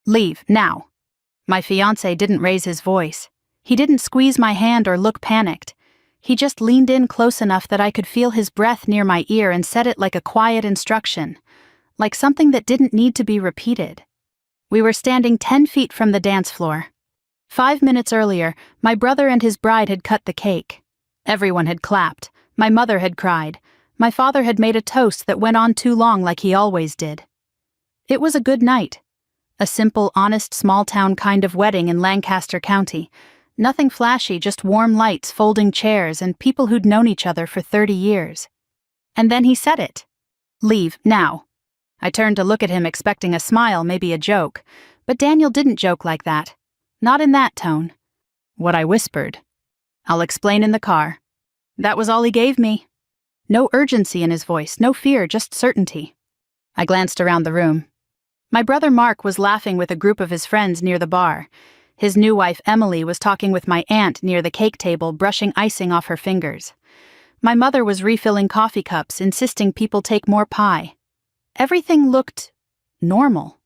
Leave, now. My fiancé didn't raise his voice. He didn't squeeze my hand or look panicked. He just leaned in close enough that I could feel his breath near my ear and said it like a quiet instruction, like something that didn't need to be repeated. We were standing 10 feet from the dance floor. 5 minutes earlier, my brother and his bride had cut the cake. Everyone had clapped. My mother had cried. My father had made a toast that went on too long like he always did. It was a good night. A simple, honest, small-town kind of wedding in Lancaster County. Nothing flashy, just warm lights, folding chairs, and people who'd known each other for 30 years. And then he said it. Leave, now. I turned to look at him expecting a smile, maybe a joke. But Daniel didn't joke like that. Not in that tone. What I whispered. I'll explain in the car. That was all he gave me. No urgency in his voice, no fear, just certainty. I glanced around the room. My brother Mark was laughing with a group of his friends near the bar. His new wife Emily was talking with my aunt near the cake table, brushing icing off her fingers. My mother was refilling coffee cups, insisting people take more pie. Everything looked normal.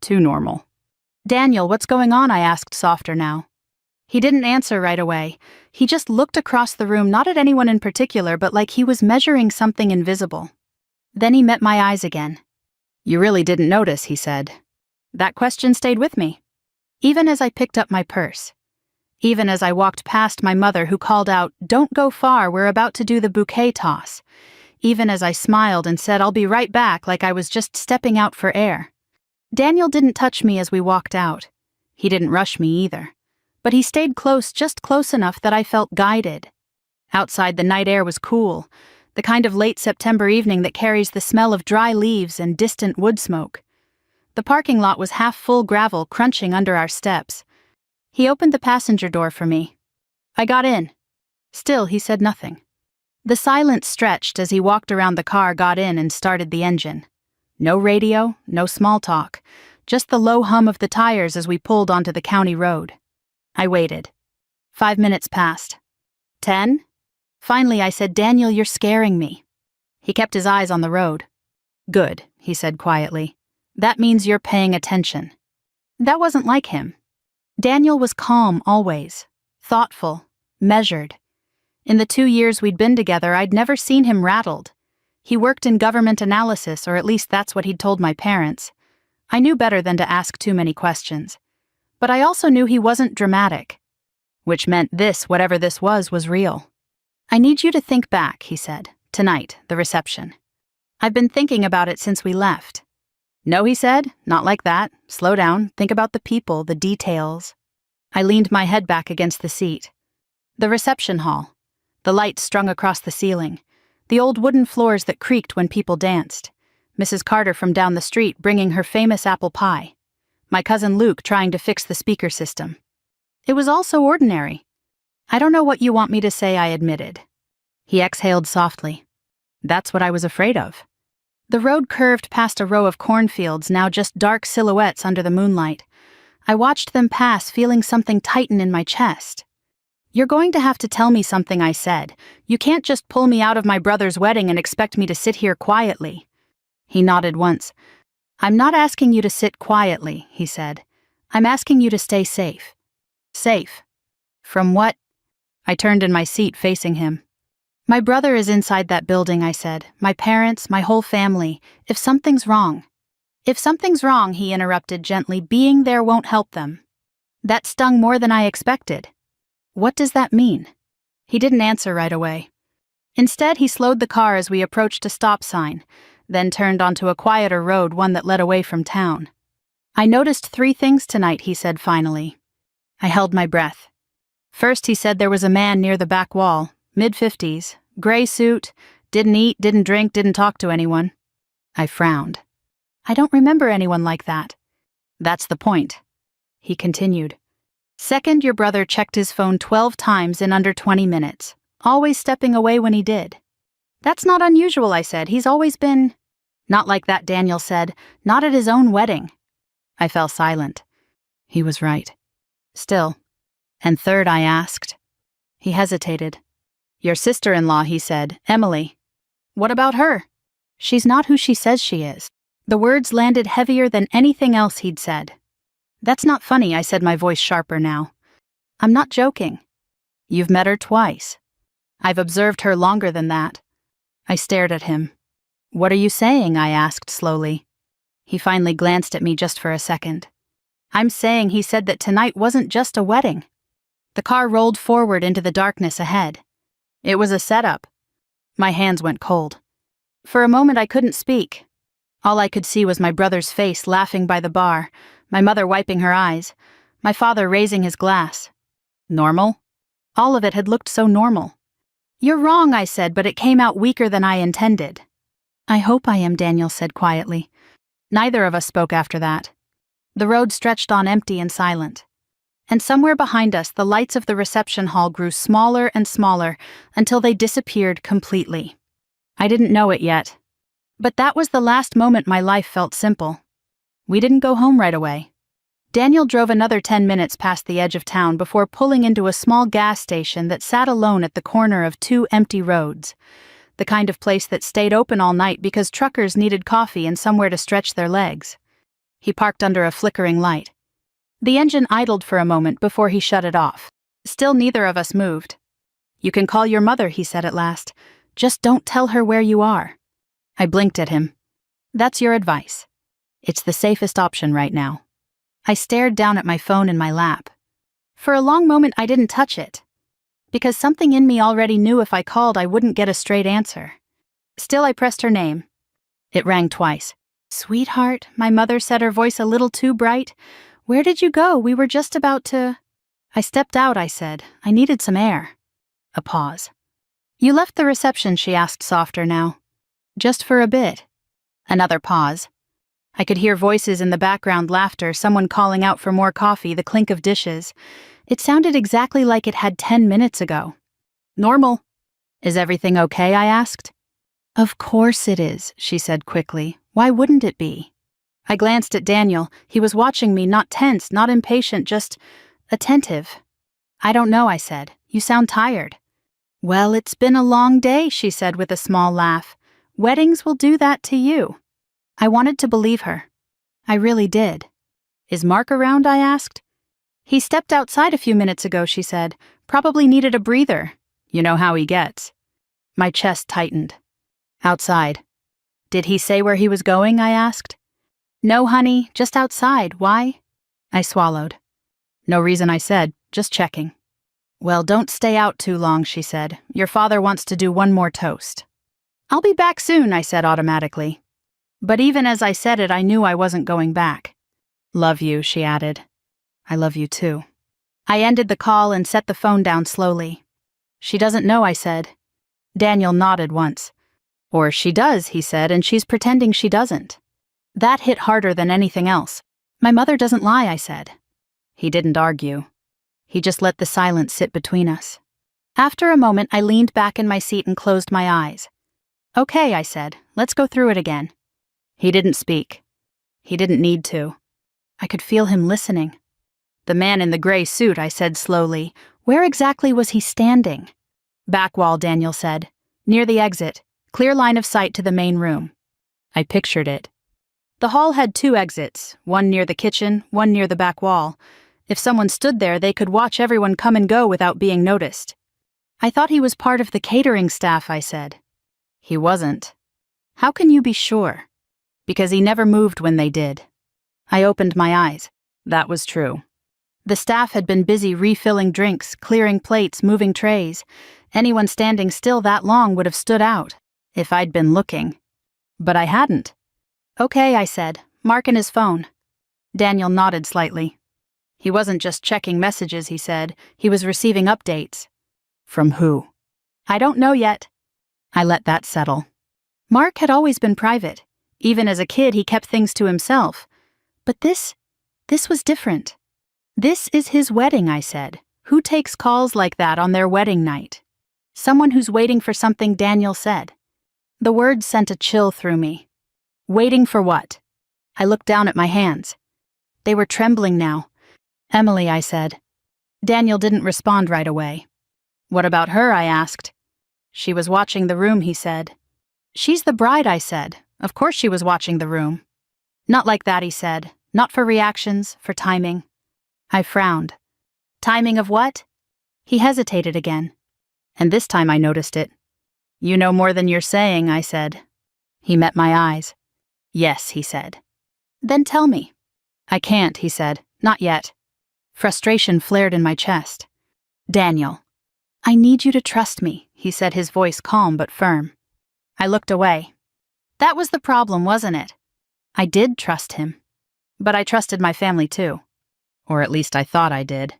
Too normal. Daniel, what's going on? I asked, softer now. He didn't answer right away. He just looked across the room, not at anyone in particular, but like he was measuring something invisible. Then he met my eyes again. You really didn't notice, he said. That question stayed with me. Even as I picked up my purse. Even as I walked past my mother who called out, "Don't go far, we're about to do the bouquet toss." Even as I smiled and said, "I'll be right back," like I was just stepping out for air. Daniel didn't touch me as we walked out. He didn't rush me either. But he stayed close, just close enough that I felt guided. Outside, the night air was cool, the kind of late September evening that carries the smell of dry leaves and distant wood smoke. The parking lot was half full gravel crunching under our steps. He opened the passenger door for me. I got in. Still, he said nothing. The silence stretched as he walked around the car, got in, and started the engine. No radio, no small talk, just the low hum of the tires as we pulled onto the county road. I waited. 5 minutes passed. 10? Finally, I said, "Daniel, you're scaring me." He kept his eyes on the road. "Good," he said quietly. "That means you're paying attention." That wasn't like him. Daniel was calm always, thoughtful, measured. In the 2 years we'd been together, I'd never seen him rattled. He worked in government analysis, or at least that's what he'd told my parents. I knew better than to ask too many questions. But I also knew he wasn't dramatic. Which meant this, whatever this was real. "I need you to think back," he said. "Tonight, the reception. I've been thinking about it since we left." "No," he said, "not like that. Slow down, think about the people, the details." I leaned my head back against the seat. The reception hall. The lights strung across the ceiling. The old wooden floors that creaked when people danced. Mrs. Carter from down the street bringing her famous apple pie. My cousin Luke trying to fix the speaker system. It was all so ordinary. "I don't know what you want me to say," I admitted. He exhaled softly. "That's what I was afraid of." The road curved past a row of cornfields, now just dark silhouettes under the moonlight. I watched them pass, feeling something tighten in my chest. "You're going to have to tell me something," I said. "You can't just pull me out of my brother's wedding and expect me to sit here quietly." He nodded once. "I'm not asking you to sit quietly," he said. "I'm asking you to stay safe." "Safe? From what?" I turned in my seat facing him. "My brother is inside that building," I said. "My parents, my whole family. If something's wrong." "If something's wrong," he interrupted gently, "being there won't help them." That stung more than I expected. What does that mean? He didn't answer right away. Instead, he slowed the car as we approached a stop sign, then turned onto a quieter road, one that led away from town. "I noticed 3 things tonight," he said finally. I held my breath. First, he said there was a man near the back wall, mid-50s, gray suit, didn't eat, didn't drink, didn't talk to anyone. I frowned. "I don't remember anyone like that." "That's the point," he continued. "Second, your brother checked his phone 12 times in under 20 minutes, always stepping away when he did." "That's not unusual," I said. "He's always been—" "Not like that," Daniel said. "Not at his own wedding." I fell silent. He was right. Still. "And third," I asked. He hesitated. "Your sister-in-law," he said, "Emily. What about her?" "She's not who she says she is." The words landed heavier than anything else he'd said. That's not funny, I said, my voice sharper now. I'm not joking. You've met her twice. I've observed her longer than that. I stared at him. What are you saying? I asked slowly. He finally glanced at me just for a second. I'm saying he said that tonight wasn't just a wedding. The car rolled forward into the darkness ahead. It was a setup. My hands went cold. For a moment I couldn't speak. All I could see was my brother's face laughing by the bar, my mother wiping her eyes, my father raising his glass. Normal? All of it had looked so normal. You're wrong, I said, but it came out weaker than I intended. I hope I am, Daniel said quietly. Neither of us spoke after that. The road stretched on empty and silent. And somewhere behind us, the lights of the reception hall grew smaller and smaller until they disappeared completely. I didn't know it yet. But that was the last moment my life felt simple. We didn't go home right away. Daniel drove another 10 minutes past the edge of town before pulling into a small gas station that sat alone at the corner of two empty roads, the kind of place that stayed open all night because truckers needed coffee and somewhere to stretch their legs. He parked under a flickering light. The engine idled for a moment before he shut it off. Still neither of us moved. You can call your mother, he said at last. Just don't tell her where you are. I blinked at him. That's your advice. It's the safest option right now. I stared down at my phone in my lap. For a long moment I didn't touch it, because something in me already knew if I called I wouldn't get a straight answer. Still I pressed her name. It rang twice. Sweetheart, my mother said, her voice a little too bright. Where did you go? We were just about to... I stepped out, I said. I needed some air. A pause. You left the reception, she asked softer now. Just for a bit. Another pause. I could hear voices in the background, laughter, someone calling out for more coffee, the clink of dishes. It sounded exactly like it had 10 minutes ago. Normal. Is everything okay? I asked. Of course it is, she said quickly. Why wouldn't it be? I glanced at Daniel. He was watching me, not tense, not impatient, just attentive. I don't know, I said. You sound tired. Well, it's been a long day, she said with a small laugh. Weddings will do that to you. I wanted to believe her. I really did. Is Mark around? I asked. He stepped outside a few minutes ago, she said. Probably needed a breather. You know how he gets. My chest tightened. Outside. Did he say where he was going? I asked. No, honey, just outside. Why? I swallowed. No reason, I said, just checking. Well, don't stay out too long, she said. Your father wants to do one more toast. I'll be back soon, I said automatically. But even as I said it, I knew I wasn't going back. Love you, she added. I love you too. I ended the call and set the phone down slowly. She doesn't know, I said. Daniel nodded once. Or she does, he said, and she's pretending she doesn't. That hit harder than anything else. My mother doesn't lie, I said. He didn't argue. He just let the silence sit between us. After a moment, I leaned back in my seat and closed my eyes. Okay, I said, let's go through it again. He didn't speak. He didn't need to. I could feel him listening. The man in the gray suit, I said slowly. Where exactly was he standing? Back wall, Daniel said. Near the exit. Clear line of sight to the main room. I pictured it. The hall had two exits, one near the kitchen, one near the back wall. If someone stood there, they could watch everyone come and go without being noticed. I thought he was part of the catering staff, I said. He wasn't. How can you be sure? Because he never moved when they did. I opened my eyes. That was true. The staff had been busy refilling drinks, clearing plates, moving trays. Anyone standing still that long would have stood out, if I'd been looking. But I hadn't. Okay, I said. Mark and his phone. Daniel nodded slightly. He wasn't just checking messages, he said. He was receiving updates. From who? I don't know yet. I let that settle. Mark had always been private. Even as a kid, he kept things to himself. But this was different. This is his wedding, I said. Who takes calls like that on their wedding night? Someone who's waiting for something, Daniel said. The words sent a chill through me. Waiting for what? I looked down at my hands. They were trembling now. Emily, I said. Daniel didn't respond right away. What about her? I asked. She was watching the room, he said. She's the bride, I said. Of course she was watching the room. Not like that, he said. Not for reactions, for timing. I frowned. Timing of what? He hesitated again. And this time I noticed it. You know more than you're saying, I said. He met my eyes. Yes, he said. Then tell me. I can't, he said. Not yet. Frustration flared in my chest. Daniel. I need you to trust me, he said, his voice calm but firm. I looked away. That was the problem, wasn't it? I did trust him. But I trusted my family too. Or at least I thought I did.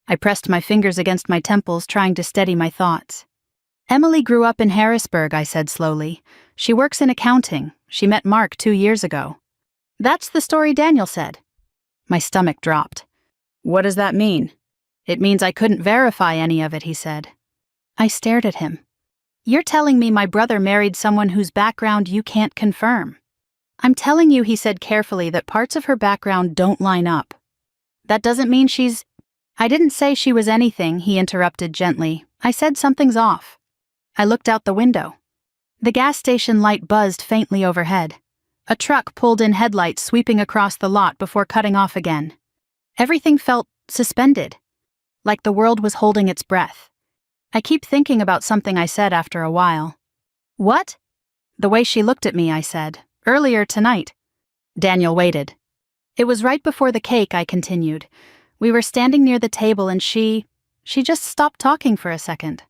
I pressed my fingers against my temples, trying to steady my thoughts. Emily grew up in Harrisburg, I said slowly. She works in accounting. She met Mark 2 years ago. That's the story Daniel said. My stomach dropped. What does that mean? It means I couldn't verify any of it, he said. I stared at him. You're telling me my brother married someone whose background you can't confirm. I'm telling you, he said carefully, that parts of her background don't line up. That doesn't mean she's... I didn't say she was anything, he interrupted gently. I said something's off. I looked out the window. The gas station light buzzed faintly overhead. A truck pulled in, headlights sweeping across the lot before cutting off again. Everything felt suspended, like the world was holding its breath. I keep thinking about something I said after a while. What? The way she looked at me, I said. Earlier tonight. Daniel waited. It was right before the cake, I continued. We were standing near the table and she just stopped talking for a second.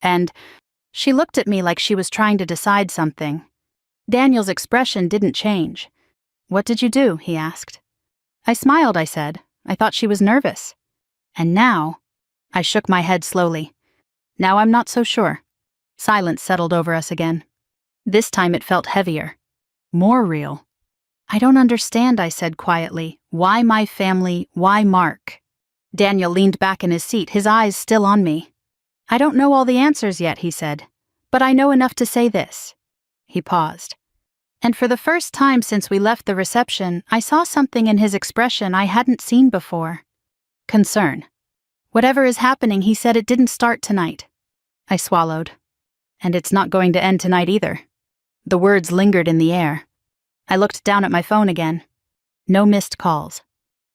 And she looked at me like she was trying to decide something. Daniel's expression didn't change. What did you do? He asked. I smiled, I said. I thought she was nervous. And now, I shook my head slowly. Now I'm not so sure. Silence settled over us again. This time it felt heavier. More real. I don't understand, I said quietly. Why my family? Why Mark? Daniel leaned back in his seat, his eyes still on me. I don't know all the answers yet, he said. But I know enough to say this. He paused. And for the first time since we left the reception, I saw something in his expression I hadn't seen before. Concern. Whatever is happening, he said, it didn't start tonight. I swallowed. And it's not going to end tonight either. The words lingered in the air. I looked down at my phone again. No missed calls.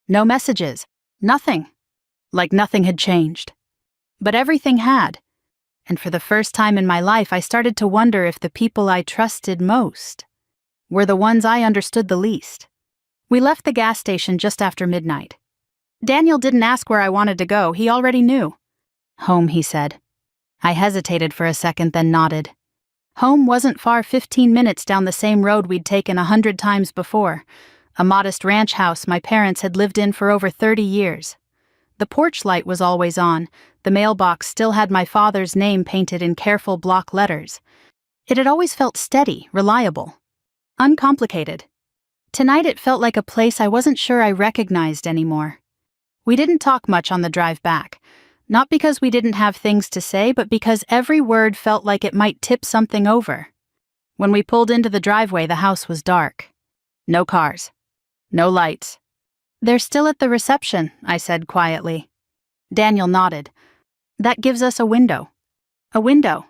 No messages. Nothing. Like nothing had changed. But everything had. And for the first time in my life, I started to wonder if the people I trusted most were the ones I understood the least. We left the gas station just after midnight. Daniel didn't ask where I wanted to go. He already knew. Home, he said. I hesitated for a second, then nodded. Home wasn't far, 15 minutes down the same road we'd taken 100 times before. A modest ranch house my parents had lived in for over 30 years. The porch light was always on. The mailbox still had my father's name painted in careful block letters. It had always felt steady, reliable, uncomplicated. Tonight it felt like a place I wasn't sure I recognized anymore. We didn't talk much on the drive back. Not because we didn't have things to say, but because every word felt like it might tip something over. When we pulled into the driveway, the house was dark. No cars. No lights. They're still at the reception, I said quietly. Daniel nodded. That gives us a window. A window.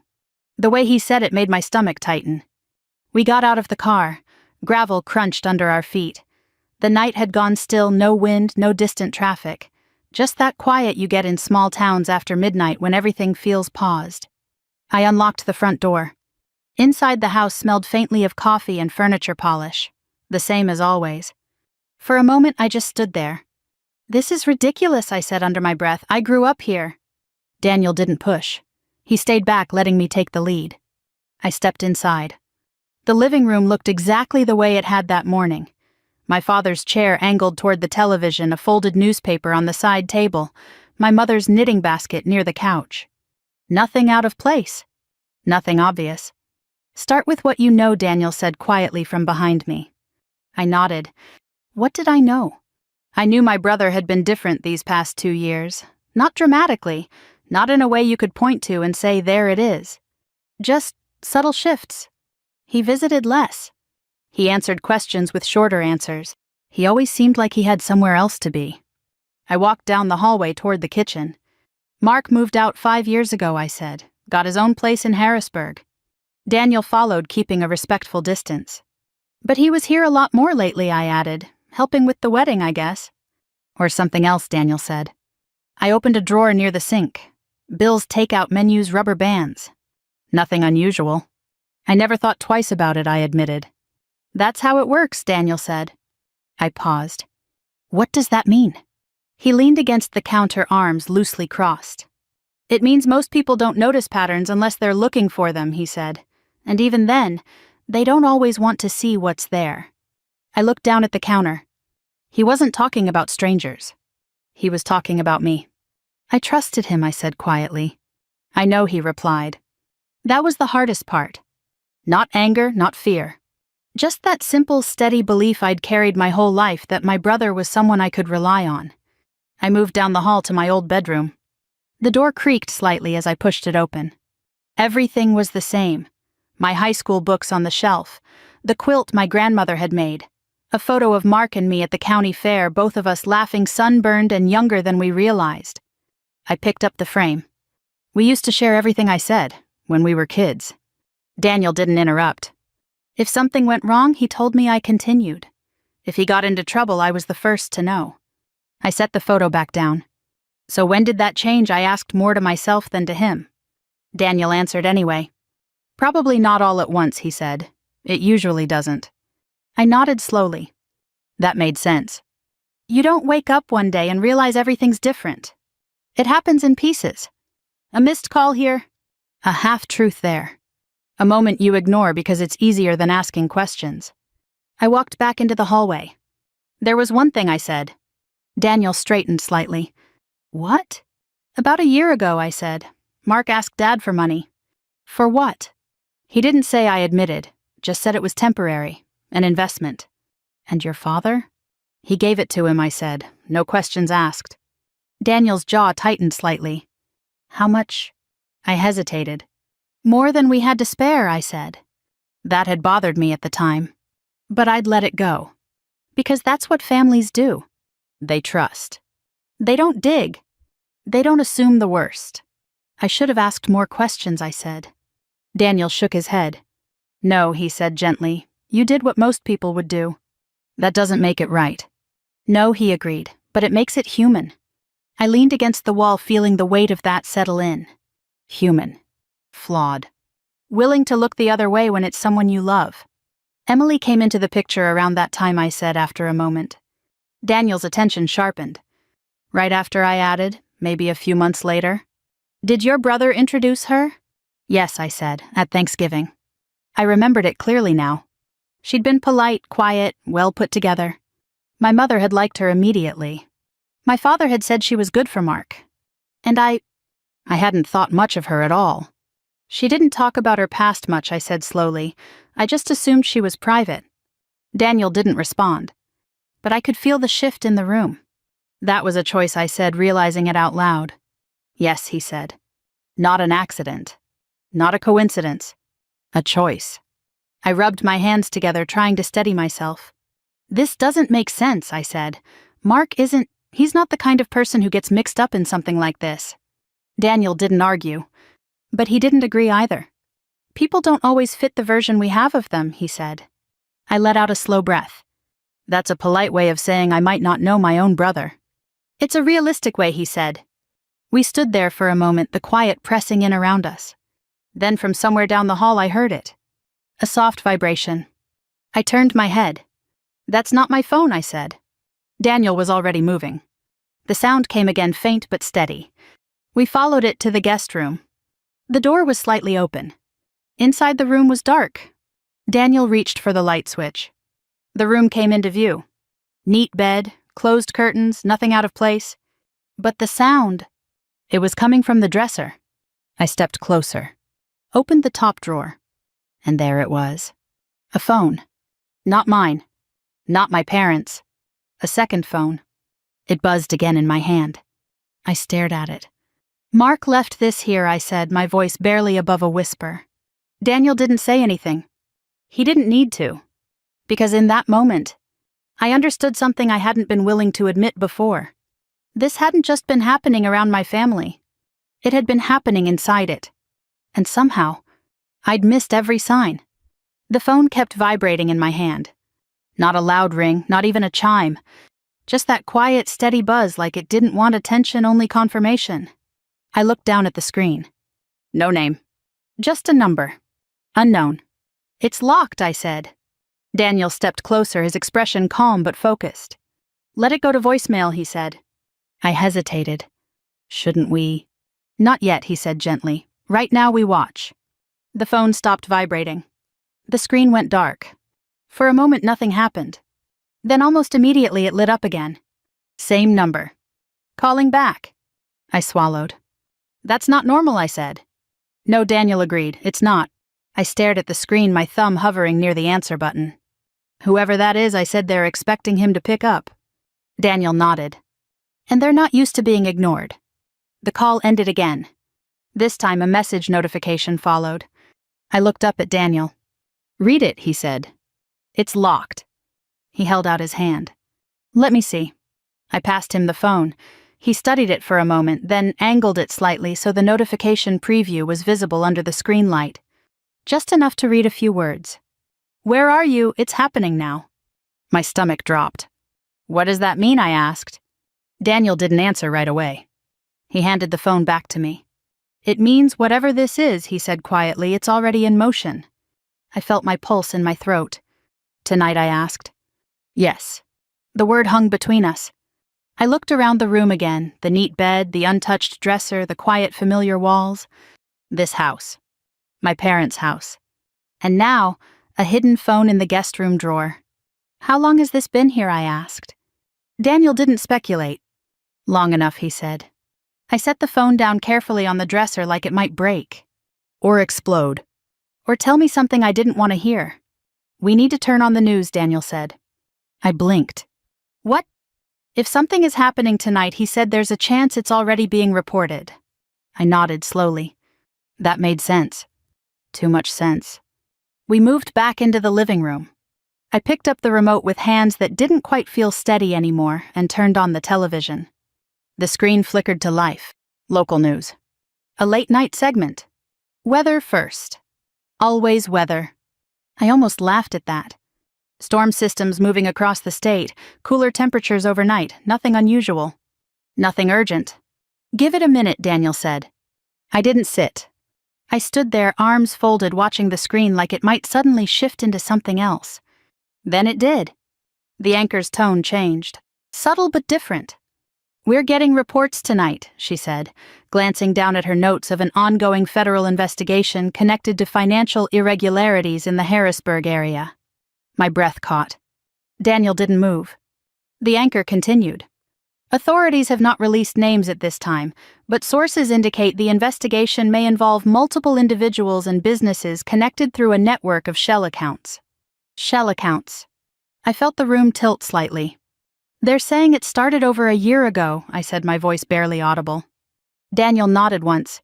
The way he said it made my stomach tighten. We got out of the car. Gravel crunched under our feet. The night had gone still, no wind, no distant traffic. Just that quiet you get in small towns after midnight when everything feels paused. I unlocked the front door. Inside the house smelled faintly of coffee and furniture polish. The same as always. For a moment I just stood there. This is ridiculous, I said under my breath. I grew up here. Daniel didn't push. He stayed back, letting me take the lead. I stepped inside. The living room looked exactly the way it had that morning. My father's chair angled toward the television, a folded newspaper on the side table, my mother's knitting basket near the couch. Nothing out of place. Nothing obvious. Start with what you know, Daniel said quietly from behind me. I nodded. What did I know? I knew my brother had been different these past 2 years. Not dramatically, not in a way you could point to and say, there it is. Just subtle shifts. He visited less. He answered questions with shorter answers. He always seemed like he had somewhere else to be. I walked down the hallway toward the kitchen. Mark moved out 5 years ago, I said. Got his own place in Harrisburg. Daniel followed, keeping a respectful distance. But he was here a lot more lately, I added. helping with the wedding, I guess. Or something else, Daniel said. I opened a drawer near the sink. Bill's takeout menus, rubber bands. Nothing unusual. I never thought twice about it, I admitted. That's how it works, Daniel said. I paused. What does that mean? He leaned against the counter, arms loosely crossed. It means most people don't notice patterns unless they're looking for them, he said. And even then, they don't always want to see what's there. I looked down at the counter. He wasn't talking about strangers. He was talking about me. I trusted him, I said quietly. I know, he replied. That was the hardest part. Not anger, not fear. Just that simple, steady belief I'd carried my whole life that my brother was someone I could rely on. I moved down the hall to my old bedroom. The door creaked slightly as I pushed it open. Everything was the same. My high school books on the shelf, the quilt my grandmother had made, a photo of Mark and me at the county fair, both of us laughing, sunburned and younger than we realized. I picked up the frame. We used to share everything I said, when we were kids. Daniel didn't interrupt. If something went wrong, he told me. I continued. If he got into trouble, I was the first to know. I set the photo back down. So when did that change? I asked, more to myself than to him. Daniel answered anyway. Probably not all at once, he said. It usually doesn't. I nodded slowly. That made sense. You don't wake up one day and realize everything's different. It happens in pieces. A missed call here, a half-truth there. A moment you ignore because it's easier than asking questions. I walked back into the hallway. There was one thing, I said. Daniel straightened slightly. What? About a year ago, I said. Mark asked Dad for money. For what? He didn't say, I admitted, just said it was temporary, an investment. And your father? He gave it to him, I said, no questions asked. Daniel's jaw tightened slightly. How much? I hesitated. More than we had to spare, I said. That had bothered me at the time. But I'd let it go. Because that's what families do. They trust. They don't dig. They don't assume the worst. I should have asked more questions, I said. Daniel shook his head. No, he said gently. You did what most people would do. That doesn't make it right. No, he agreed, but it makes it human. I leaned against the wall, feeling the weight of that settle in. Human. Flawed. Willing to look the other way when it's someone you love. Emily came into the picture around that time, I said after a moment. Daniel's attention sharpened. Right after, I added, maybe a few months later. Did your brother introduce her? Yes, I said, at Thanksgiving. I remembered it clearly now. She'd been polite, quiet, well put together. My mother had liked her immediately. My father had said she was good for Mark. And I hadn't thought much of her at all. She didn't talk about her past much, I said slowly. I just assumed she was private. Daniel didn't respond. But I could feel the shift in the room. That was a choice, I said, realizing it out loud. Yes, he said. Not an accident. Not a coincidence. A choice. I rubbed my hands together, trying to steady myself. This doesn't make sense, I said. Mark he's not the kind of person who gets mixed up in something like this. Daniel didn't argue. But he didn't agree either. People don't always fit the version we have of them, he said. I let out a slow breath. That's a polite way of saying I might not know my own brother. It's a realistic way, he said. We stood there for a moment, the quiet pressing in around us. Then from somewhere down the hall I heard it. A soft vibration. I turned my head. That's not my phone, I said. Daniel was already moving. The sound came again, faint but steady. We followed it to the guest room. The door was slightly open. Inside the room was dark. Daniel reached for the light switch. The room came into view. Neat bed, closed curtains, nothing out of place. But the sound, it was coming from the dresser. I stepped closer, opened the top drawer, and there it was. A phone. Not mine. Not my parents'. A second phone. It buzzed again in my hand. I stared at it. Mark left this here, I said, my voice barely above a whisper. Daniel didn't say anything. He didn't need to. Because in that moment, I understood something I hadn't been willing to admit before. This hadn't just been happening around my family. It had been happening inside it. And somehow, I'd missed every sign. The phone kept vibrating in my hand. Not a loud ring, not even a chime. Just that quiet, steady buzz like it didn't want attention, only confirmation. I looked down at the screen. No name. Just a number. Unknown. It's locked, I said. Daniel stepped closer, his expression calm but focused. Let it go to voicemail, he said. I hesitated. Shouldn't we? Not yet, he said gently. Right now we watch. The phone stopped vibrating. The screen went dark. For a moment nothing happened. Then almost immediately it lit up again. Same number. Calling back. I swallowed. That's not normal, I said. No, Daniel agreed, it's not. I stared at the screen, my thumb hovering near the answer button. Whoever that is, I said, they're expecting him to pick up. Daniel nodded. And they're not used to being ignored. The call ended again. This time a message notification followed. I looked up at Daniel. Read it, he said. It's locked. He held out his hand. Let me see. I passed him the phone. He studied it for a moment, then angled it slightly so the notification preview was visible under the screen light. Just enough to read a few words. Where are you? It's happening now. My stomach dropped. What does that mean? I asked. Daniel didn't answer right away. He handed the phone back to me. It means whatever this is, he said quietly, it's already in motion. I felt my pulse in my throat. Tonight, I asked. Yes. The word hung between us. I looked around the room again, the neat bed, the untouched dresser, the quiet familiar walls. This house. My parents' house. And now, a hidden phone in the guest room drawer. How long has this been here? I asked. Daniel didn't speculate. Long enough, he said. I set the phone down carefully on the dresser like it might break. Or explode. Or tell me something I didn't want to hear. We need to turn on the news, Daniel said. I blinked. What? If something is happening tonight, he said, there's a chance it's already being reported. I nodded slowly. That made sense. Too much sense. We moved back into the living room. I picked up the remote with hands that didn't quite feel steady anymore and turned on the television. The screen flickered to life. Local news. A late-night segment. Weather first. Always weather. I almost laughed at that. Storm systems moving across the state, cooler temperatures overnight, nothing unusual. Nothing urgent. Give it a minute, Daniel said. I didn't sit. I stood there, arms folded, watching the screen like it might suddenly shift into something else. Then it did. The anchor's tone changed. Subtle but different. We're getting reports tonight, she said, glancing down at her notes of an ongoing federal investigation connected to financial irregularities in the Harrisburg area. My breath caught. Daniel didn't move. The anchor continued. Authorities have not released names at this time, but sources indicate the investigation may involve multiple individuals and businesses connected through a network of shell accounts. Shell accounts. I felt the room tilt slightly. They're saying it started over a year ago, I said, my voice barely audible. Daniel nodded once.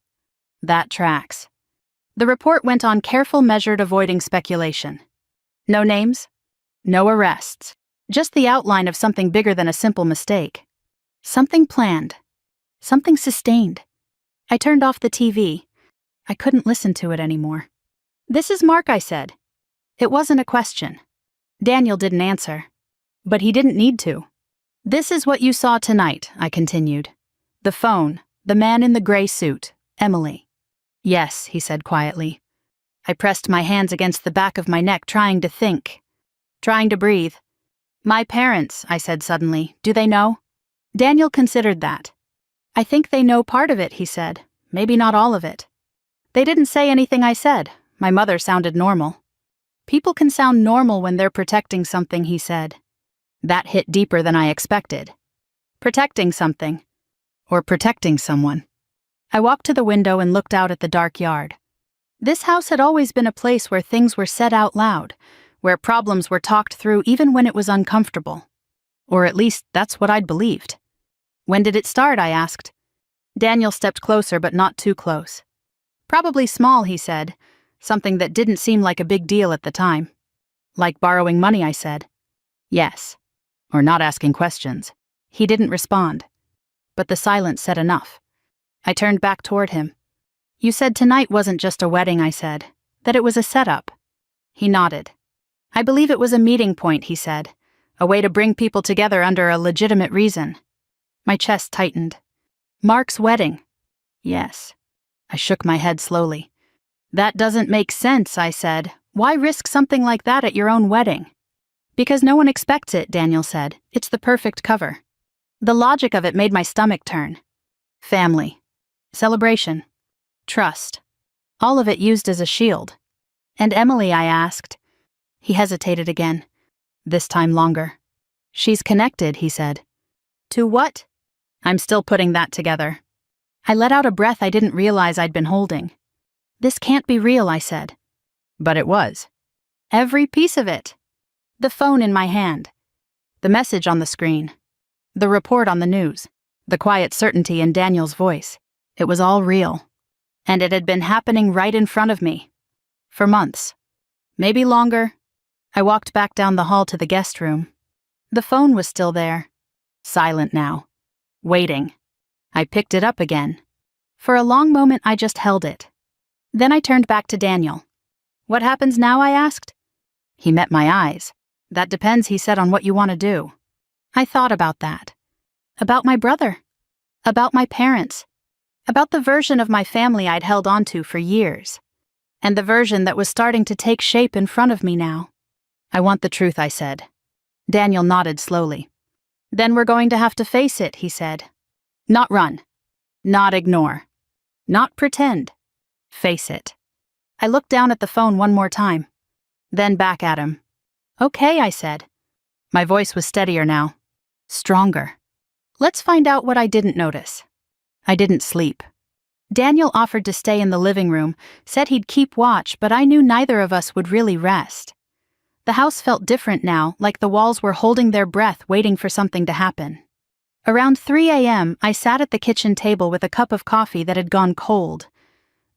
That tracks. The report went on, careful, measured, avoiding speculation. No names? No arrests. Just the outline of something bigger than a simple mistake. Something planned. Something sustained. I turned off the TV. I couldn't listen to it anymore. This is Mark, I said. It wasn't a question. Daniel didn't answer. But he didn't need to. This is what you saw tonight, I continued. The phone, the man in the gray suit, Emily. Yes, he said quietly. I pressed my hands against the back of my neck, trying to think. Trying to breathe. My parents, I said suddenly. Do they know? Daniel considered that. I think they know part of it, he said. Maybe not all of it. They didn't say anything I said. My mother sounded normal. People can sound normal when they're protecting something, he said. That hit deeper than I expected. Protecting something. Or protecting someone. I walked to the window and looked out at the dark yard. This house had always been a place where things were said out loud, where problems were talked through even when it was uncomfortable. Or at least that's what I'd believed. When did it start? I asked. Daniel stepped closer, but not too close. Probably small, he said. Something that didn't seem like a big deal at the time. Like borrowing money, I said. Yes. Or not asking questions. He didn't respond. But the silence said enough. I turned back toward him. You said tonight wasn't just a wedding, I said. That it was a setup. He nodded. I believe it was a meeting point, he said. A way to bring people together under a legitimate reason. My chest tightened. Mark's wedding. Yes. I shook my head slowly. That doesn't make sense, I said. Why risk something like that at your own wedding? Because no one expects it, Daniel said. It's the perfect cover. The logic of it made my stomach turn. Family. Celebration. Trust. All of it used as a shield. And Emily, I asked. He hesitated again. This time longer. She's connected, he said. To what? I'm still putting that together. I let out a breath I didn't realize I'd been holding. This can't be real, I said. But it was. Every piece of it. The phone in my hand. The message on the screen. The report on the news. The quiet certainty in Daniel's voice. It was all real. And it had been happening right in front of me. For months. Maybe longer. I walked back down the hall to the guest room. The phone was still there. Silent now. Waiting. I picked it up again. For a long moment I just held it. Then I turned back to Daniel. What happens now, I asked. He met my eyes. That depends, he said, on what you want to do. I thought about that. About my brother. About my parents. About the version of my family I'd held onto for years. And the version that was starting to take shape in front of me now. I want the truth, I said. Daniel nodded slowly. Then we're going to have to face it, he said. Not run. Not ignore. Not pretend. Face it. I looked down at the phone one more time. Then back at him. Okay, I said. My voice was steadier now. Stronger. Let's find out what I didn't notice. I didn't sleep. Daniel offered to stay in the living room, said he'd keep watch, but I knew neither of us would really rest. The house felt different now, like the walls were holding their breath waiting for something to happen. Around 3 a.m., I sat at the kitchen table with a cup of coffee that had gone cold.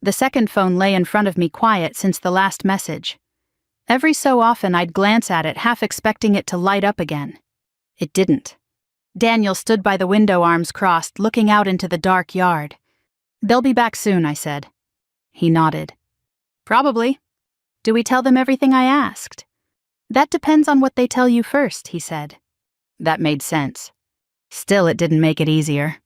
The second phone lay in front of me quiet since the last message. Every so often I'd glance at it, half expecting it to light up again. It didn't. Daniel stood by the window, arms crossed, looking out into the dark yard. They'll be back soon, I said. He nodded. Probably. Do we tell them everything I asked? That depends on what they tell you first, he said. That made sense. Still, it didn't make it easier.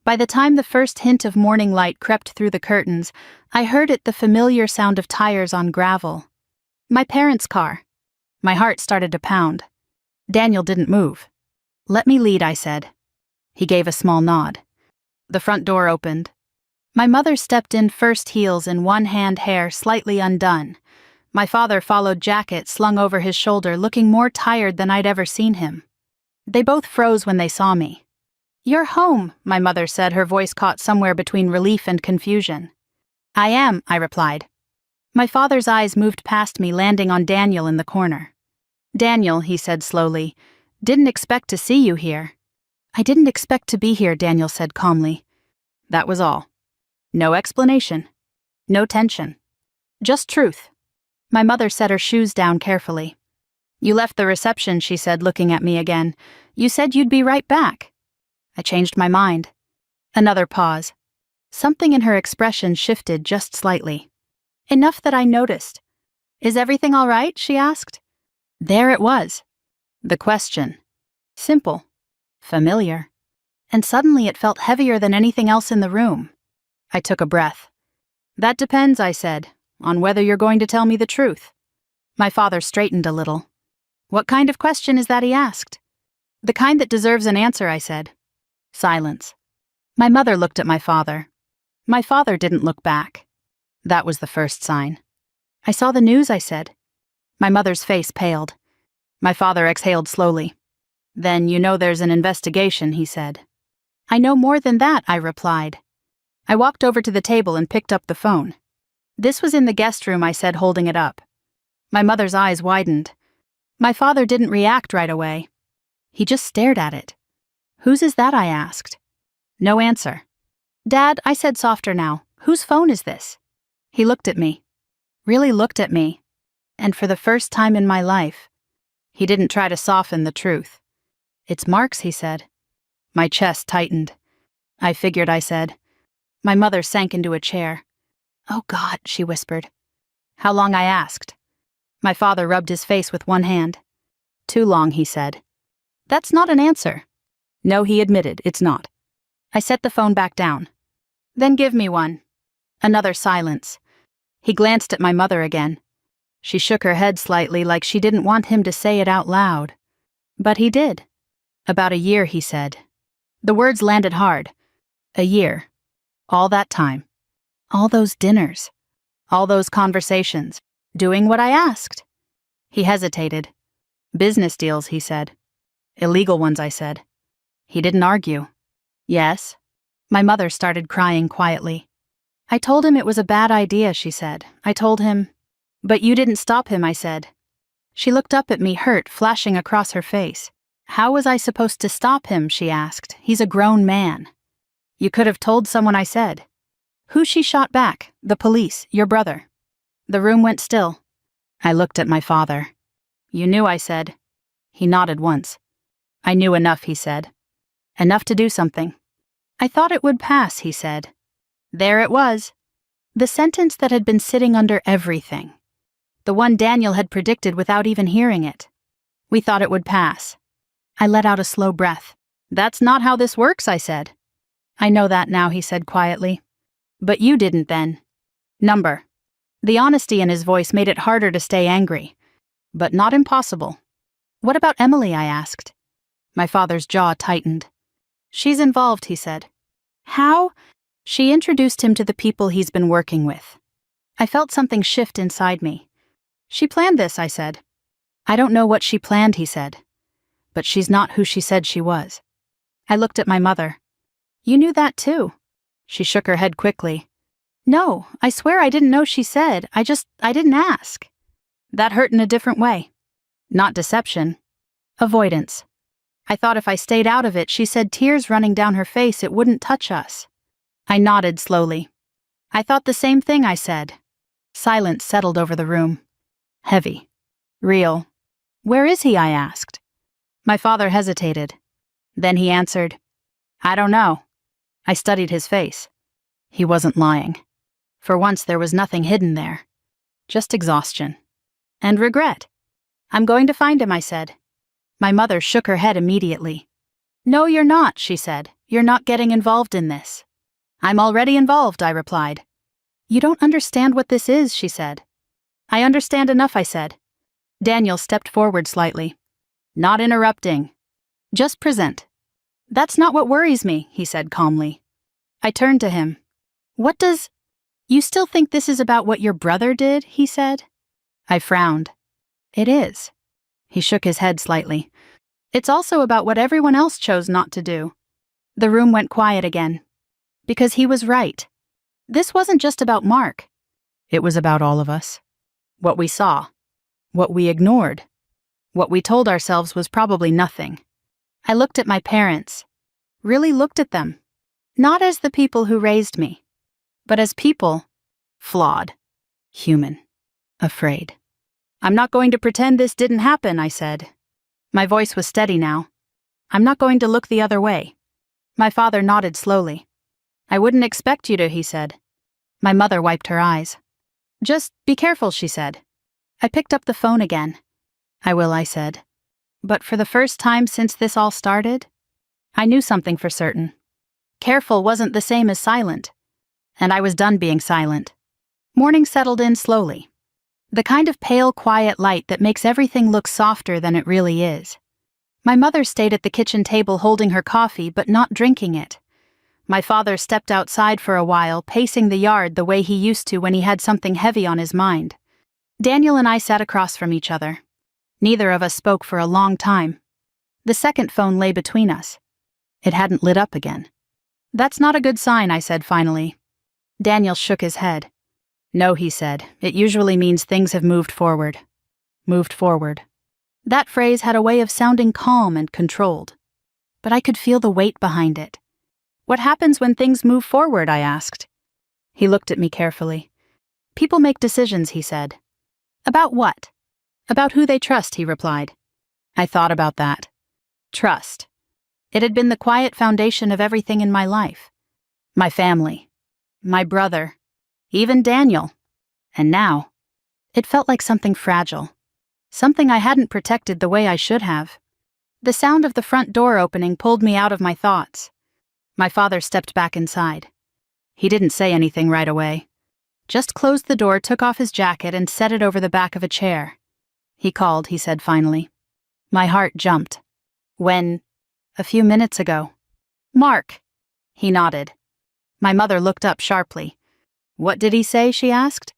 By the time the first hint of morning light crept through the curtains, I heard it, the familiar sound of tires on gravel. My parents' car. My heart started to pound. Daniel didn't move. Let me lead, I said. He gave a small nod. The front door opened. My mother stepped in first, heels in one hand, hair slightly undone. My father followed, jacket slung over his shoulder, looking more tired than I'd ever seen him. They both froze when they saw me. You're home, my mother said, her voice caught somewhere between relief and confusion. I am, I replied. My father's eyes moved past me, landing on Daniel in the corner. Daniel, he said slowly, didn't expect to see you here. I didn't expect to be here, Daniel said calmly. That was all. No explanation. No tension. Just truth. My mother set her shoes down carefully. You left the reception, she said, looking at me again. You said you'd be right back. I changed my mind. Another pause. Something in her expression shifted just slightly. Enough that I noticed. Is everything all right? She asked. There it was. The question. Simple. Familiar. And suddenly it felt heavier than anything else in the room. I took a breath. That depends, I said, on whether you're going to tell me the truth. My father straightened a little. What kind of question is that, he asked. The kind that deserves an answer, I said. Silence. My mother looked at my father. My father didn't look back. That was the first sign. I saw the news, I said. My mother's face paled. My father exhaled slowly. Then you know there's an investigation, he said. I know more than that, I replied. I walked over to the table and picked up the phone. This was in the guest room, I said, holding it up. My mother's eyes widened. My father didn't react right away. He just stared at it. Whose is that, I asked. No answer. Dad, I said softer now, whose phone is this? He looked at me. Really looked at me. And for the first time in my life, he didn't try to soften the truth. It's Mark's, he said. My chest tightened. I figured, I said. My mother sank into a chair. Oh God, she whispered. How long, I asked. My father rubbed his face with one hand. Too long, he said. That's not an answer. No, he admitted, it's not. I set the phone back down. Then give me one. Another silence. He glanced at my mother again. She shook her head slightly like she didn't want him to say it out loud. But he did. About a year, he said. The words landed hard. A year. All that time. All those dinners. All those conversations. Doing what I asked. He hesitated. Business deals, he said. Illegal ones, I said. He didn't argue. Yes. My mother started crying quietly. I told him it was a bad idea, she said. I told him. But you didn't stop him, I said. She looked up at me, hurt flashing across her face. How was I supposed to stop him, she asked. He's a grown man. You could have told someone, I said. Who? She shot back. The police, your brother. The room went still. I looked at my father. You knew, I said. He nodded once. I knew enough, he said. Enough to do something. I thought it would pass, he said. There it was. The sentence that had been sitting under everything. The one Daniel had predicted without even hearing it. We thought it would pass. I let out a slow breath. That's not how this works, I said. I know that now, he said quietly. But you didn't then. Number. The honesty in his voice made it harder to stay angry. But not impossible. What about Emily, I asked. My father's jaw tightened. She's involved, he said. How? She introduced him to the people he's been working with. I felt something shift inside me. She planned this, I said. I don't know what she planned, he said. But she's not who she said she was. I looked at my mother. You knew that too. She shook her head quickly. No, I swear I didn't know she said. I didn't ask. That hurt in a different way. Not deception. Avoidance. I thought if I stayed out of it, she said, tears running down her face, it wouldn't touch us. I nodded slowly. I thought the same thing, I said. Silence settled over the room. Heavy. Real. Where is he? I asked. My father hesitated. Then he answered, I don't know. I studied his face. He wasn't lying. For once there was nothing hidden there. Just exhaustion. And regret. I'm going to find him, I said. My mother shook her head immediately. No, you're not, she said. You're not getting involved in this. I'm already involved, I replied. You don't understand what this is, she said. I understand enough, I said. Daniel stepped forward slightly. Not interrupting. Just present. That's not what worries me, he said calmly. I turned to him. What does... You still think this is about what your brother did, he said. I frowned. It is. He shook his head slightly. It's also about what everyone else chose not to do. The room went quiet again. Because he was right. This wasn't just about Mark. It was about all of us. What we saw. What we ignored. What we told ourselves was probably nothing. I looked at my parents. Really looked at them. Not as the people who raised me. But as people. Flawed. Human. Afraid. I'm not going to pretend this didn't happen, I said. My voice was steady now. I'm not going to look the other way. My father nodded slowly. I wouldn't expect you to, he said. My mother wiped her eyes. Just be careful, she said. I picked up the phone again. I will, I said. But for the first time since this all started, I knew something for certain. Careful wasn't the same as silent. And I was done being silent. Morning settled in slowly. The kind of pale, quiet light that makes everything look softer than it really is. My mother stayed at the kitchen table holding her coffee but not drinking it. My father stepped outside for a while, pacing the yard the way he used to when he had something heavy on his mind. Daniel and I sat across from each other. Neither of us spoke for a long time. The second phone lay between us. It hadn't lit up again. That's not a good sign, I said finally. Daniel shook his head. No, he said, it usually means things have moved forward. Moved forward. That phrase had a way of sounding calm and controlled. But I could feel the weight behind it. What happens when things move forward, I asked. He looked at me carefully. People make decisions, he said. About what? About who they trust, he replied. I thought about that. Trust. It had been the quiet foundation of everything in my life. My family. My brother. Even Daniel. And now, It felt like something fragile. Something I hadn't protected the way I should have. The sound of the front door opening pulled me out of my thoughts. My father stepped back inside. He didn't say anything right away. Just closed the door, took off his jacket, and set it over the back of a chair. He called, he said finally. My heart jumped. When? A few minutes ago. Mark! He nodded. My mother looked up sharply. What did he say? She asked.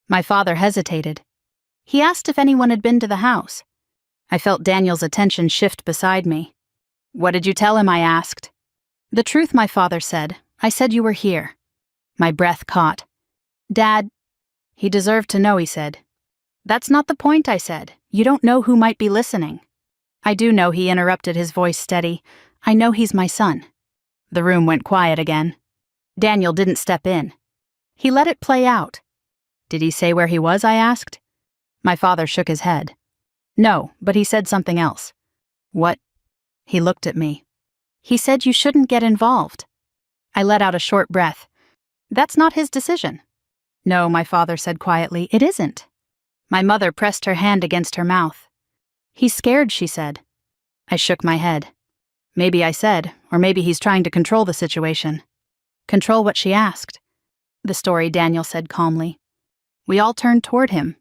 My father hesitated. He asked if anyone had been to the house. I felt Daniel's attention shift beside me. What did you tell him? I asked. The truth, my father said. I said you were here. My breath caught. Dad, he deserved to know, he said. That's not the point, I said. You don't know who might be listening. I do know, he interrupted, his voice steady. I know he's my son. The room went quiet again. Daniel didn't step in. He let it play out. Did he say where he was? I asked. My father shook his head. No, but he said something else. What? He looked at me. He said you shouldn't get involved. I let out a short breath. That's not his decision. No, my father said quietly, it isn't. My mother pressed her hand against her mouth. He's scared, she said. I shook my head. Maybe I said, or maybe he's trying to control the situation. Control what? She asked. The story, Daniel said calmly. We all turned toward him.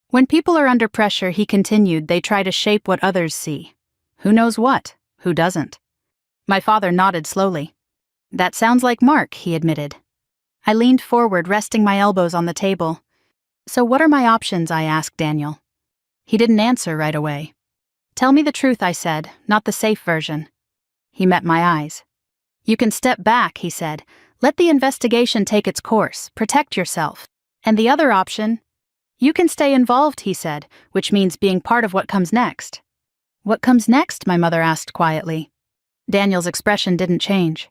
When people are under pressure, he continued, they try to shape what others see. Who knows what? Who doesn't? My father nodded slowly. That sounds like Mark, he admitted. I leaned forward, resting my elbows on the table. So what are my options? I asked Daniel. He didn't answer right away. Tell me the truth, I said, not the safe version. He met my eyes. You can step back, he said. Let the investigation take its course. Protect yourself. And the other option? You can stay involved, he said, which means being part of what comes next. What comes next? My mother asked quietly. Daniel's expression didn't change.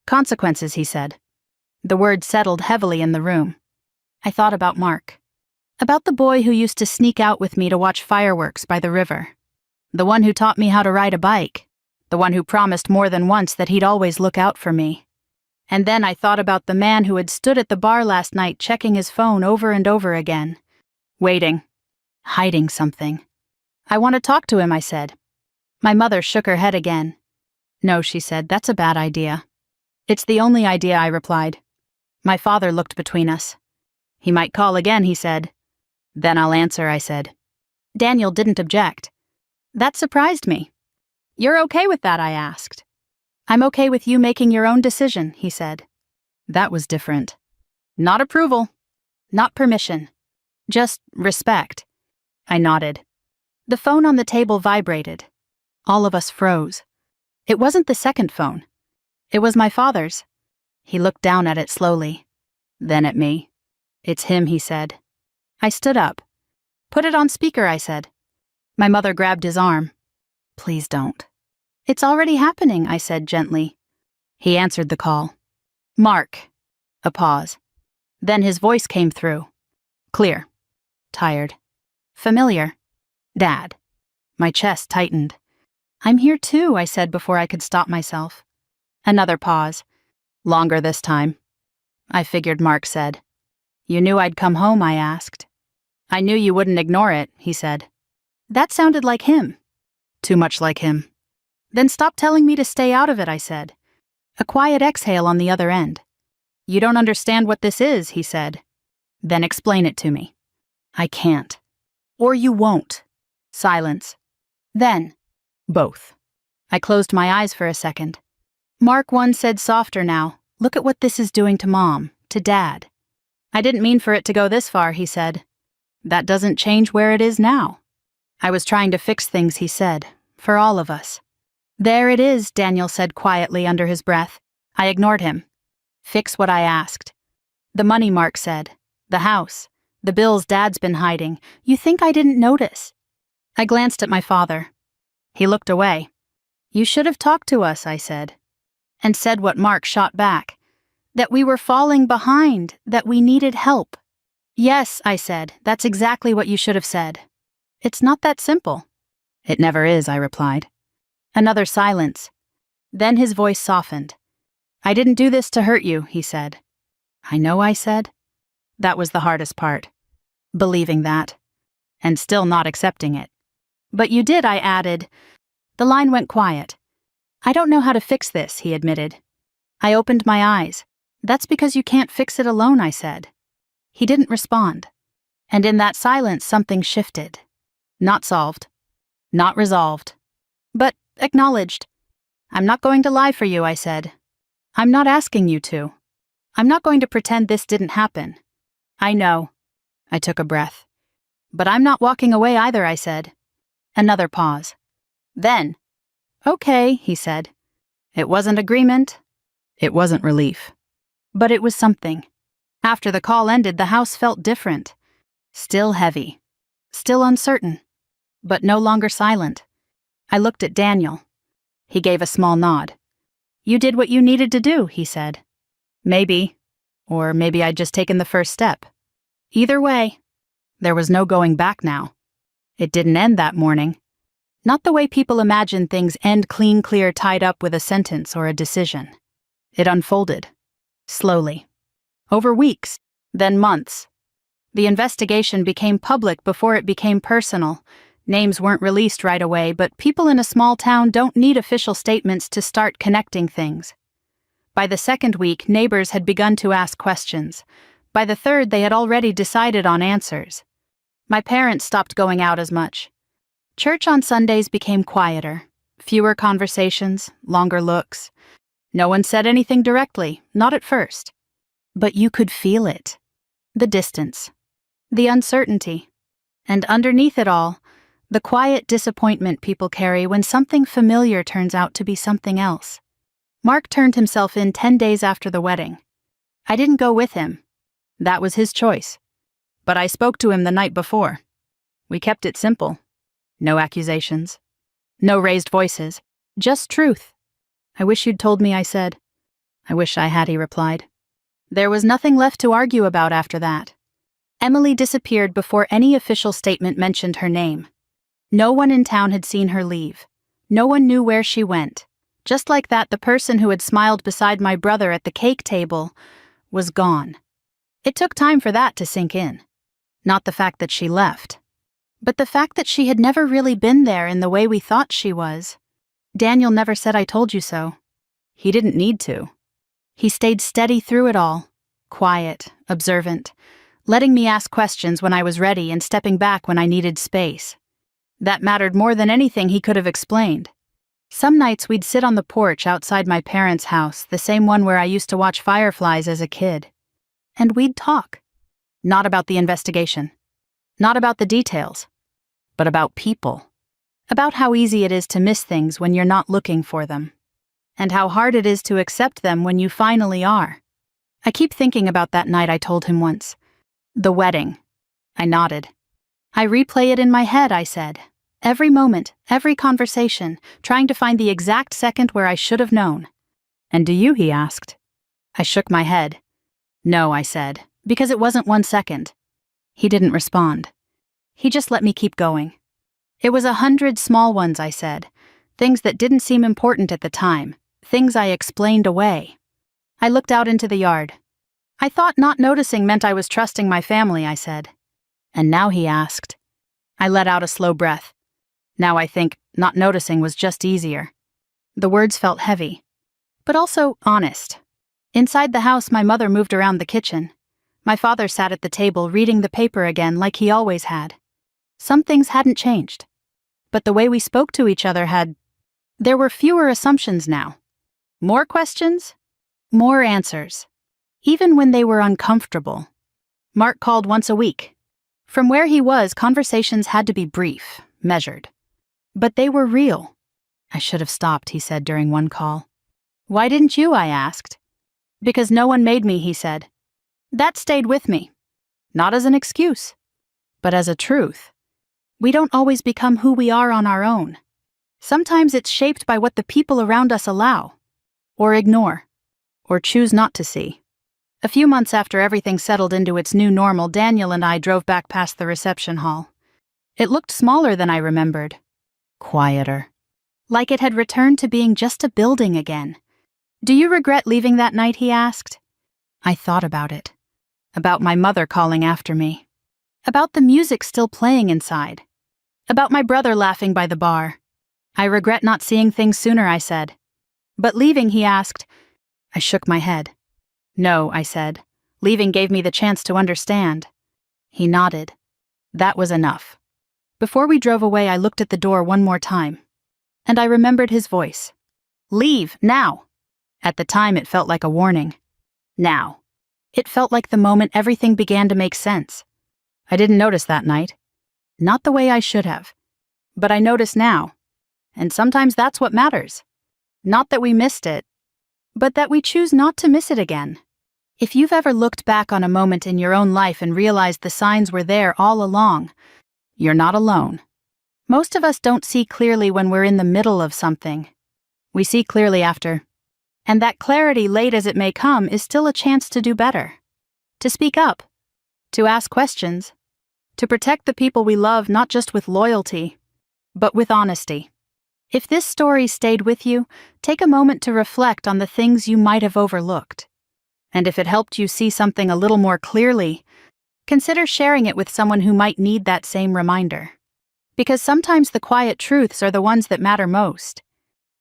Consequences, he said. The word settled heavily in the room. I thought about Mark. About the boy who used to sneak out with me to watch fireworks by the river. The one who taught me how to ride a bike. The one who promised more than once that he'd always look out for me. And then I thought about the man who had stood at the bar last night checking his phone over and over again. Waiting. Hiding something. I want to talk to him, I said. My mother shook her head again. No, she said, that's a bad idea. It's the only idea, I replied. My father looked between us. He might call again, he said. Then I'll answer, I said. Daniel didn't object. That surprised me. You're okay with that? I asked. I'm okay with you making your own decision, he said. That was different. Not approval. Not permission. Just respect. I nodded. The phone on the table vibrated. All of us froze. It wasn't the second phone. It was my father's. He looked down at it slowly. Then at me. It's him, he said. I stood up. Put it on speaker, I said. My mother grabbed his arm. Please don't. It's already happening, I said gently. He answered the call. Mark. A pause. Then his voice came through. Clear. Tired. Familiar. Dad. My chest tightened. I'm here too, I said before I could stop myself. Another pause. Longer this time. I figured, Mark said. You knew I'd come home, I asked. I knew you wouldn't ignore it, he said. That sounded like him. Too much like him. Then stop telling me to stay out of it, I said. A quiet exhale on the other end. You don't understand what this is, he said. Then explain it to me. I can't. Or you won't. Silence. Then. Both. I closed my eyes for a second. Mark 1 said softer now, look at what this is doing to Mom, to Dad. I didn't mean for it to go this far, he said. That doesn't change where it is now. I was trying to fix things, he said, for all of us. There it is, Daniel said quietly under his breath. I ignored him. Fix what I asked. The money, Mark said. The house. The bills Dad's been hiding. You think I didn't notice? I glanced at my father. He looked away. You should have talked to us, I said. And said what Mark shot back. That we were falling behind, that we needed help. Yes, I said, that's exactly what you should have said. It's not that simple. It never is, I replied. Another silence. Then his voice softened. I didn't do this to hurt you, he said. I know, I said. That was the hardest part. believing that, and still not accepting it. But you did, I added. The line went quiet. I don't know how to fix this, he admitted. I opened my eyes. That's because you can't fix it alone, I said. He didn't respond. And in that silence, something shifted. Not solved. Not resolved. But acknowledged. I'm not going to lie for you, I said. I'm not asking you to. I'm not going to pretend this didn't happen. I know. I took a breath. But I'm not walking away either, I said. Another pause. Then, okay, he said. It wasn't agreement. It wasn't relief. But it was something. After the call ended, the house felt different. Still heavy. Still uncertain. But no longer silent. I looked at Daniel. He gave a small nod. You did what you needed to do, he said. Maybe. Or maybe I'd just taken the first step. Either way, there was no going back now. It didn't end that morning. Not the way people imagine things end clean, clear, tied up with a sentence or a decision. It unfolded. Slowly. Over weeks, then months. The investigation became public before it became personal. Names weren't released right away, but people in a small town don't need official statements to start connecting things. By the second week, neighbors had begun to ask questions. By the third, they had already decided on answers. My parents stopped going out as much. Church on Sundays became quieter. Fewer conversations, longer looks. No one said anything directly, not at first. But you could feel it. The distance. The uncertainty. And underneath it all, the quiet disappointment people carry when something familiar turns out to be something else. Mark turned himself in 10 days after the wedding. I didn't go with him. That was his choice. But I spoke to him the night before. We kept it simple. No accusations. No raised voices. Just truth. I wish you'd told me, I said. I wish I had, he replied. There was nothing left to argue about after that. Emily disappeared before any official statement mentioned her name. No one in town had seen her leave. No one knew where she went. Just like that, the person who had smiled beside my brother at the cake table was gone. It took time for that to sink in. Not the fact that she left, but the fact that she had never really been there in the way we thought she was. Daniel never said I told you so. He didn't need to. He stayed steady through it all, quiet, observant, letting me ask questions when I was ready and stepping back when I needed space. That mattered more than anything he could have explained. Some nights we'd sit on the porch outside my parents' house, the same one where I used to watch fireflies as a kid. And we'd talk. Not about the investigation. Not about the details. But about people. About how easy it is to miss things when you're not looking for them. And how hard it is to accept them when you finally are. I keep thinking about that night I told him once. The wedding. I nodded. I replay it in my head, I said. Every moment, every conversation, trying to find the exact second where I should have known. And do you, he asked. I shook my head. No, I said, because it wasn't 1 second. He didn't respond. He just let me keep going. It was 100 small ones, I said. Things that didn't seem important at the time. Things I explained away. I looked out into the yard. I thought not noticing meant I was trusting my family, I said. And now, he asked. I let out a slow breath. Now I think not noticing was just easier. The words felt heavy, but also honest. Inside the house, my mother moved around the kitchen. My father sat at the table reading the paper again like he always had. Some things hadn't changed, but the way we spoke to each other had. There were fewer assumptions now. More questions, more answers. Even when they were uncomfortable. Mark called once a week. From where he was, conversations had to be brief, measured. But they were real. I should have stopped, he said during one call. Why didn't you, I asked. Because no one made me, he said. That stayed with me. Not as an excuse, but as a truth. We don't always become who we are on our own. Sometimes it's shaped by what the people around us allow, or ignore, or choose not to see. A few months after everything settled into its new normal, Daniel and I drove back past the reception hall. It looked smaller than I remembered. Quieter. Like it had returned to being just a building again. Do you regret leaving that night, he asked. I thought about it. About my mother calling after me. About the music still playing inside. About my brother laughing by the bar. I regret not seeing things sooner, I said. But leaving, he asked. I shook my head. No, I said. Leaving gave me the chance to understand. He nodded. That was enough. Before we drove away, I looked at the door one more time. And I remembered his voice. Leave, now. At the time, it felt like a warning. Now. It felt like the moment everything began to make sense. I didn't notice that night. Not the way I should have. But I notice now. And sometimes that's what matters. Not that we missed it, but that we choose not to miss it again. If you've ever looked back on a moment in your own life and realized the signs were there all along, you're not alone. Most of us don't see clearly when we're in the middle of something. We see clearly after. And that clarity, late as it may come, is still a chance to do better. To speak up. To ask questions. To protect the people we love not just with loyalty, but with honesty. If this story stayed with you, take a moment to reflect on the things you might have overlooked. And if it helped you see something a little more clearly, consider sharing it with someone who might need that same reminder. Because sometimes the quiet truths are the ones that matter most.